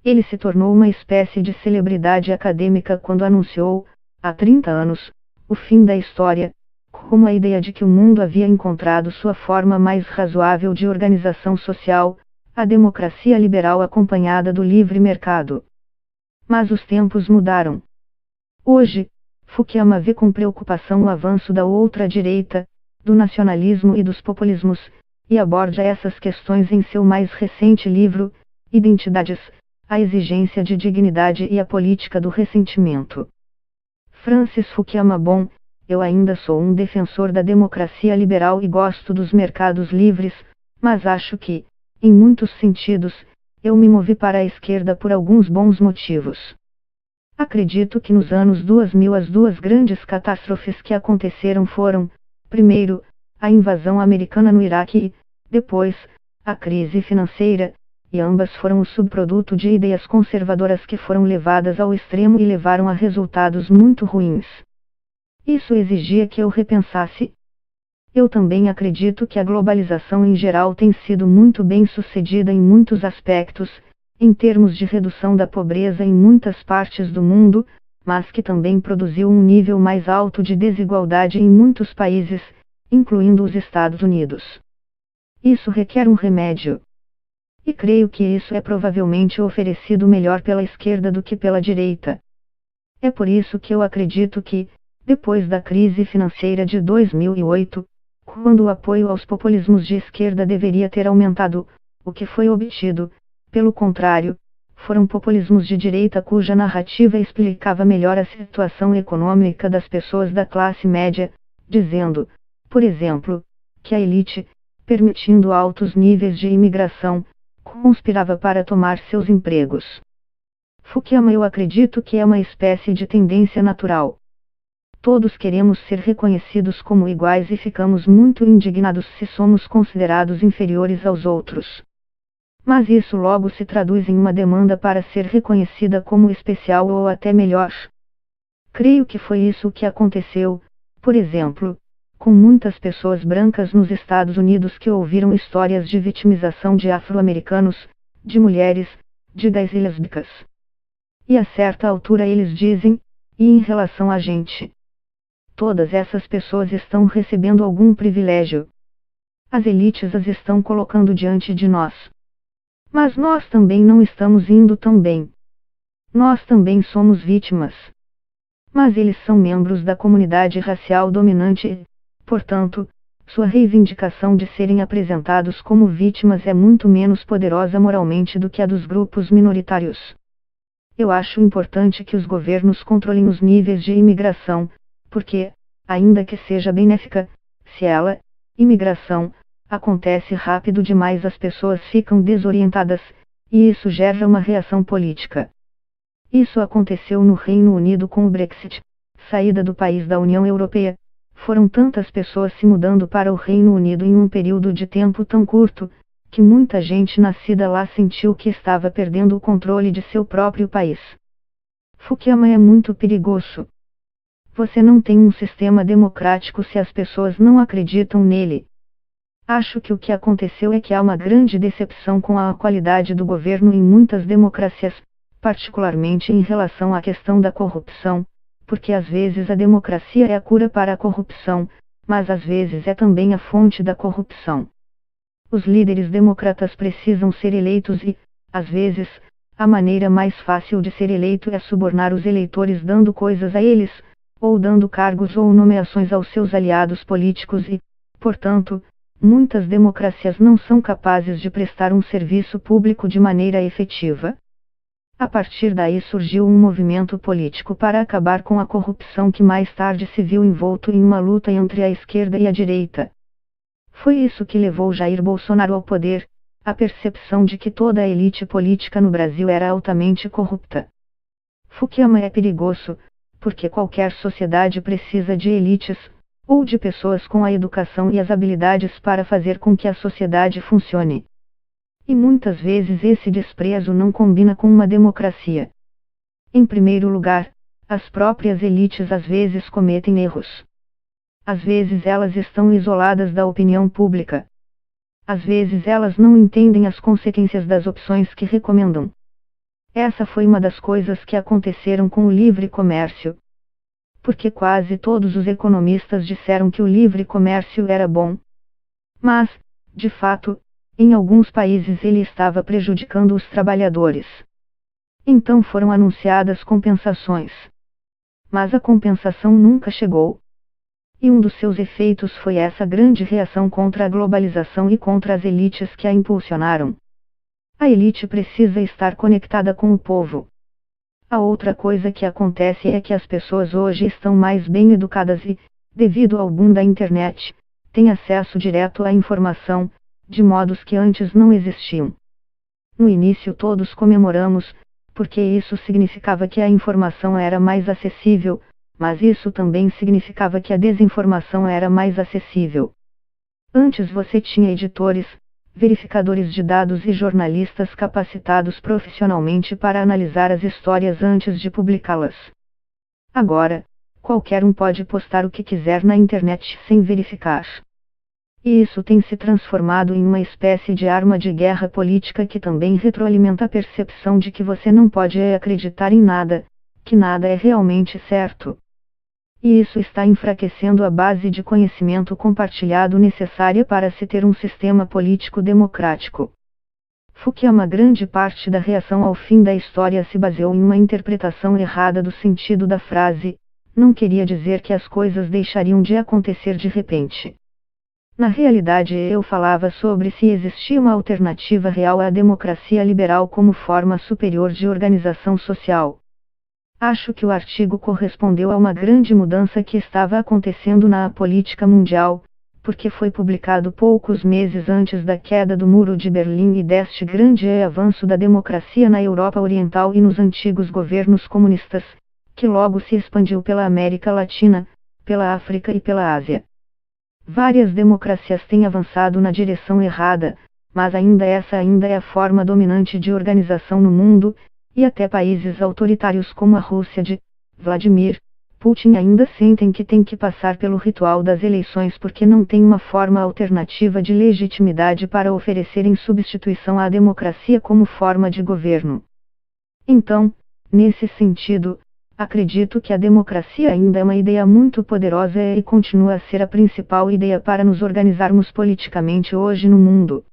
Ele se tornou uma espécie de celebridade acadêmica quando anunciou, há 30 anos, o fim da história, como a ideia de que o mundo havia encontrado sua forma mais razoável de organização social, a democracia liberal acompanhada do livre mercado. Mas os tempos mudaram. Hoje, Fukuyama vê com preocupação o avanço da ultradireita, do nacionalismo e dos populismos, e aborda essas questões em seu mais recente livro, Identidades, a exigência de dignidade e a política do ressentimento. Francis Fukuyama. Bom, eu ainda sou um defensor da democracia liberal e gosto dos mercados livres, mas acho que, em muitos sentidos, eu me movi para a esquerda por alguns bons motivos. Acredito que nos anos 2000 as duas grandes catástrofes que aconteceram foram, primeiro, a invasão americana no Iraque e, depois, a crise financeira, e ambas foram o subproduto de ideias conservadoras que foram levadas ao extremo e levaram a resultados muito ruins. Isso exigia que eu repensasse. Eu também acredito que a globalização em geral tem sido muito bem sucedida em muitos aspectos, em termos de redução da pobreza em muitas partes do mundo, mas que também produziu um nível mais alto de desigualdade em muitos países, incluindo os Estados Unidos. Isso requer um remédio. E creio que isso é provavelmente oferecido melhor pela esquerda do que pela direita. É por isso que eu acredito que, depois da crise financeira de 2008, quando o apoio aos populismos de esquerda deveria ter aumentado, o que foi obtido, pelo contrário, foram populismos de direita cuja narrativa explicava melhor a situação econômica das pessoas da classe média, dizendo, por exemplo, que a elite, permitindo altos níveis de imigração, conspirava para tomar seus empregos. Fukuyama. Eu acredito que é uma espécie de tendência natural. Todos queremos ser reconhecidos como iguais e ficamos muito indignados se somos considerados inferiores aos outros. Mas isso logo se traduz em uma demanda para ser reconhecida como especial ou até melhor. Creio que foi isso que aconteceu, por exemplo, com muitas pessoas brancas nos Estados Unidos que ouviram histórias de vitimização de afro-americanos, de mulheres, de gays e lésbicas. E a certa altura eles dizem, e em relação a gente? Todas essas pessoas estão recebendo algum privilégio. As elites as estão colocando diante de nós. Mas nós também não estamos indo tão bem. Nós também somos vítimas. Mas eles são membros da comunidade racial dominante e, portanto, sua reivindicação de serem apresentados como vítimas é muito menos poderosa moralmente do que a dos grupos minoritários. Eu acho importante que os governos controlem os níveis de imigração, porque, ainda que seja benéfica, se ela, imigração, acontece rápido demais as pessoas ficam desorientadas, e isso gera uma reação política. Isso aconteceu no Reino Unido com o Brexit, saída do país da União Europeia. Foram tantas pessoas se mudando para o Reino Unido em um período de tempo tão curto, que muita gente nascida lá sentiu que estava perdendo o controle de seu próprio país. Fukuyama. É muito perigoso. Você não tem um sistema democrático se as pessoas não acreditam nele. Acho que o que aconteceu é que há uma grande decepção com a qualidade do governo em muitas democracias, particularmente em relação à questão da corrupção, porque às vezes a democracia é a cura para a corrupção, mas às vezes é também a fonte da corrupção. Os líderes democratas precisam ser eleitos e, às vezes, a maneira mais fácil de ser eleito é subornar os eleitores dando coisas a eles, ou dando cargos ou nomeações aos seus aliados políticos e, portanto, muitas democracias não são capazes de prestar um serviço público de maneira efetiva. A partir daí surgiu um movimento político para acabar com a corrupção que mais tarde se viu envolto em uma luta entre a esquerda e a direita. Foi isso que levou Jair Bolsonaro ao poder, a percepção de que toda a elite política no Brasil era altamente corrupta. Fukuyama. É perigoso, porque qualquer sociedade precisa de elites, ou de pessoas com a educação e as habilidades para fazer com que a sociedade funcione. E muitas vezes esse desprezo não combina com uma democracia. Em primeiro lugar, as próprias elites às vezes cometem erros. Às vezes elas estão isoladas da opinião pública. Às vezes elas não entendem as consequências das opções que recomendam. Essa foi uma das coisas que aconteceram com o livre comércio. Porque quase todos os economistas disseram que o livre comércio era bom. Mas, de fato, em alguns países ele estava prejudicando os trabalhadores. Então foram anunciadas compensações. Mas a compensação nunca chegou. E um dos seus efeitos foi essa grande reação contra a globalização e contra as elites que a impulsionaram. A elite precisa estar conectada com o povo. A outra coisa que acontece é que as pessoas hoje estão mais bem educadas e, devido ao boom da internet, têm acesso direto à informação, de modos que antes não existiam. No início todos comemoramos, porque isso significava que a informação era mais acessível, mas isso também significava que a desinformação era mais acessível. Antes você tinha editores, verificadores de dados e jornalistas capacitados profissionalmente para analisar as histórias antes de publicá-las. Agora, qualquer um pode postar o que quiser na internet sem verificar. E isso tem se transformado em uma espécie de arma de guerra política que também retroalimenta a percepção de que você não pode acreditar em nada, que nada é realmente certo. E isso está enfraquecendo a base de conhecimento compartilhado necessária para se ter um sistema político democrático. Fukuyama, grande parte da reação ao fim da história se baseou em uma interpretação errada do sentido da frase, não queria dizer que as coisas deixariam de acontecer de repente. Na realidade eu falava sobre se existia uma alternativa real à democracia liberal como forma superior de organização social. Acho que o artigo correspondeu a uma grande mudança que estava acontecendo na política mundial, porque foi publicado poucos meses antes da queda do Muro de Berlim e deste grande avanço da democracia na Europa Oriental e nos antigos governos comunistas, que logo se expandiu pela América Latina, pela África e pela Ásia. Várias democracias têm avançado na direção errada, mas essa ainda é a forma dominante de organização no mundo, e até países autoritários como a Rússia de Vladimir Putin ainda sentem que tem que passar pelo ritual das eleições porque não tem uma forma alternativa de legitimidade para oferecer em substituição à democracia como forma de governo. Então, nesse sentido, acredito que a democracia ainda é uma ideia muito poderosa e continua a ser a principal ideia para nos organizarmos politicamente hoje no mundo.